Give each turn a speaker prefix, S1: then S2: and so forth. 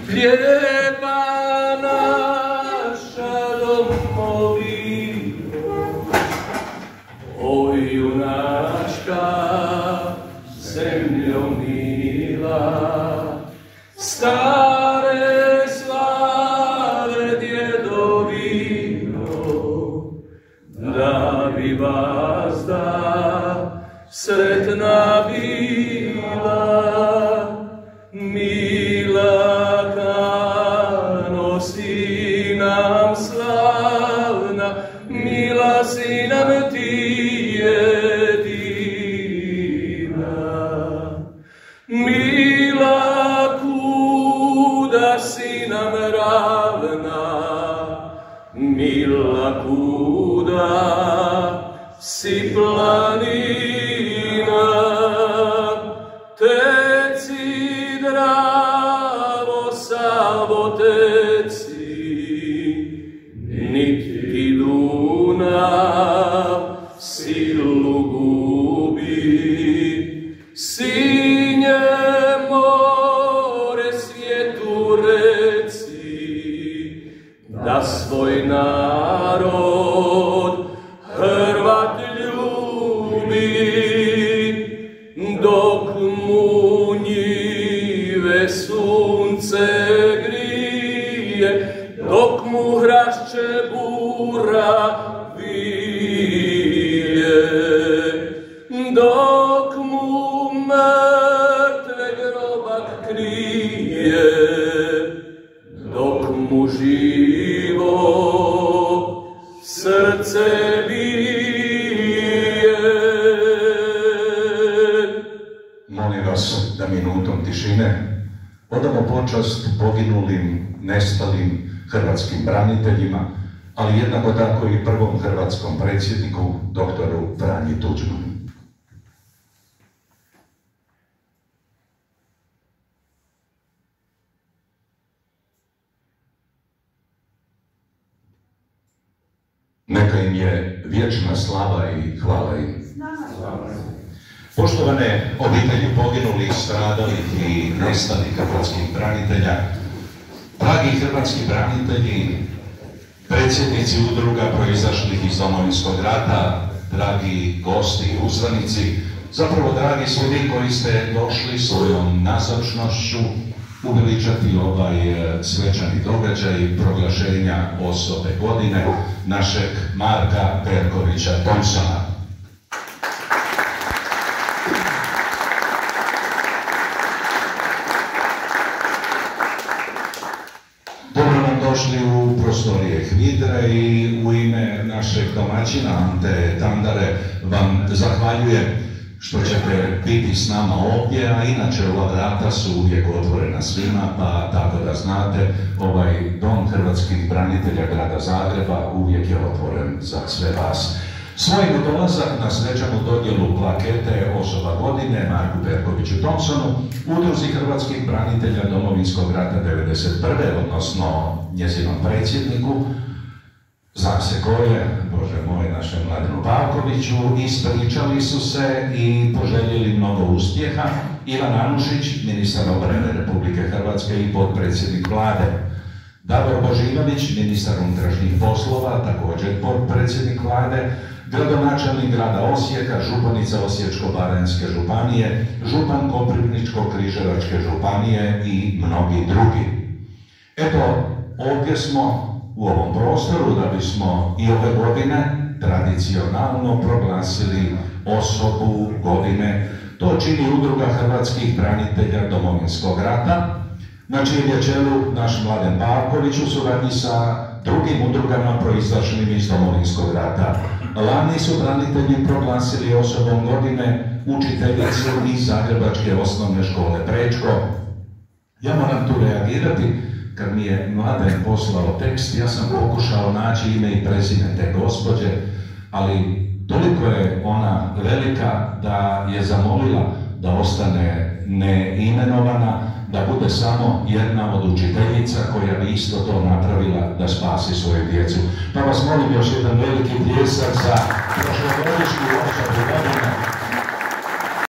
S1: Hljeba naša domovino, o junačka zemljo mila, stare slave djedovino, da bi vas da sretna bila, mila kano si nam slavna, mila si nam ti jedina. Mila kuda si nam ravna, mila kuda si planina, teci Dravo, Savo teci, niti Dunav silu gubi, sinje more svijetu reci, da svoj narod Hrvat ljubi, dok mu njive sunce grije, dok mu hrašće bura vije, dok mu mrtve grobak krije, dok mu živo srce bije.
S2: Molim vas da minutom tišine odamo počast poginulim, nestalim hrvatskim braniteljima, ali jednako tako i prvom hrvatskom predsjedniku, doktoru Franji Tuđmanu. Neka im je vječna slava i hvala im. Poštovane obitelji poginulih, stradalih i nestalih hrvatskih branitelja, dragi hrvatski branitelji, predsjednici udruga proizašlih iz Domovinskog rata, dragi gosti i uzvanici, zapravo dragi svi vi koji ste došli svojom nazočnošću uveličati ovaj svečani događaj proglašenja osobe godine našeg Marka Perkovića Thompsona. Dobro nam došli u prostorije HVIDRA i u ime našeg domaćina Ante Tandare vam zahvaljujem što ćete biti s nama ovdje, a inače ova vrata su uvijek otvorena svima, pa tako da znate, ovaj Dom hrvatskih branitelja grada Zagreba uvijek je otvoren za sve vas. Svoj dolazak na svečanu dodjelu plakete osoba godine Marku Perkoviću Thompsonu, udruzi hrvatskih branitelja Domovinskog rata 1991. odnosno njezinom predsjedniku, zna se ko je, Bože moj, našem Mladenu Pavkoviću, ispričali su se i poželjeli mnogo uspjeha. Ivan Anušić, ministar obrane Republike Hrvatske i potpredsjednik vlade. Davor Božinović, ministar unutrašnjih poslova, također potpredsjednik vlade. Gradonačelnik grada Osijeka, županica Osječko-baranjske županije, župan Koprivničko-križevačke županije i mnogi drugi. Eto, ovdje smo u ovom prostoru da bismo i ove godine tradicionalno proglasili osobu godine. To čini udruga hrvatskih branitelja Domovinskog rata, na čijem je čelu naš Mladen Pavković u suradnji sa drugim udrugama proizašlim iz Domovinskog rata. Lani su branitelji proglasili osobom godine učiteljicu iz Zagrebačke osnovne škole Prečko. Ja moram tu reagirati, kad mi je Mladen poslao tekst, ja sam pokušao naći ime i prezime te gospođe, ali toliko je ona velika da je zamolila da ostane neimenovana, da bude samo jedna od učiteljica koja bi isto to napravila da spasi svoju djecu. Pa vas molim još jedan veliki pljesak za prošlogodišnju očavu godine